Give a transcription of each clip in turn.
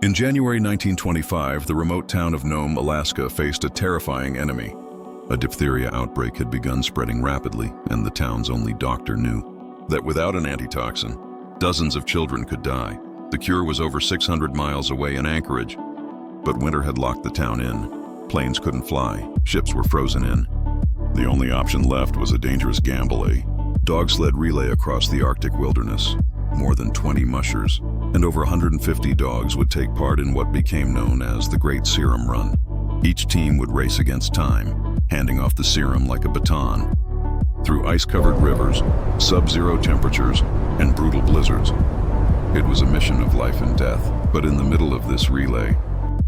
In January 1925, the remote town of Nome, Alaska faced a terrifying enemy. A diphtheria outbreak had begun spreading rapidly, and the town's only doctor knew that without an antitoxin, dozens of children could die. The cure was over 600 miles away in Anchorage, but winter had locked the town in. Planes couldn't fly, ships were frozen in. The only option left was a dangerous gamble, a dog sled relay across the Arctic wilderness. More than 20 mushers and over 150 dogs would take part in what became known as the Great Serum Run. Each team would race against time, handing off the serum like a baton. Through ice-covered rivers, sub-zero temperatures, and brutal blizzards. It was a mission of life and death, but in the middle of this relay,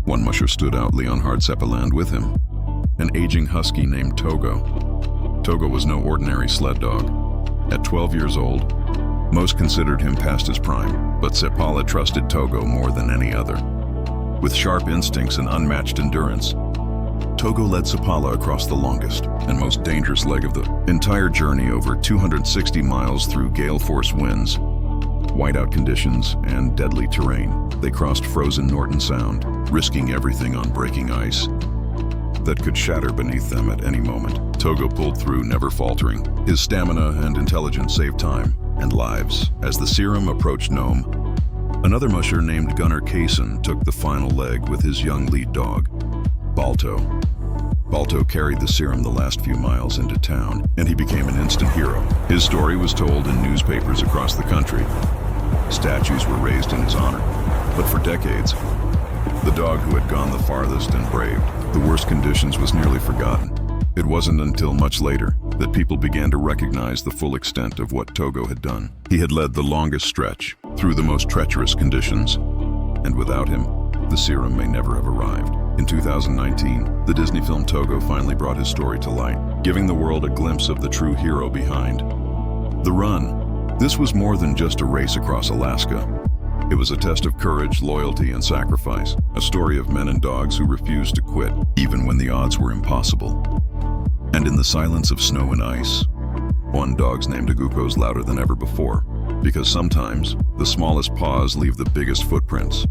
one musher stood out, Leonhard Seppala, and with him, an aging husky named Togo. Togo was no ordinary sled dog. At 12 years old, most considered him past his prime, but Seppala trusted Togo more than any other. With sharp instincts and unmatched endurance, Togo led Seppala across the longest and most dangerous leg of the entire journey, over 260 miles through gale-force winds, whiteout conditions, and deadly terrain. They crossed frozen Norton Sound, risking everything on breaking ice that could shatter beneath them at any moment. Togo pulled through, never faltering. His stamina and intelligence saved time and lives. As the serum approached Nome, another musher named Gunnar Kaysen took the final leg with his young lead dog, Balto. Balto carried the serum the last few miles into town, and he became an instant hero. His story was told in newspapers across the country. Statues were raised in his honor. But for decades, the dog who had gone the farthest and braved the worst conditions was nearly forgotten. It wasn't until much later that people began to recognize the full extent of what Togo had done. He had led the longest stretch through the most treacherous conditions, and without him, the serum may never have arrived. In 2019, the Disney film Togo finally brought his story to light, giving the world a glimpse of the true hero behind the run. This was more than just a race across Alaska. It was a test of courage, loyalty, and sacrifice, a story of men and dogs who refused to quit, even when the odds were impossible. And in the silence of snow and ice, one dog's name echoes louder than ever before, because sometimes the smallest paws leave the biggest footprints.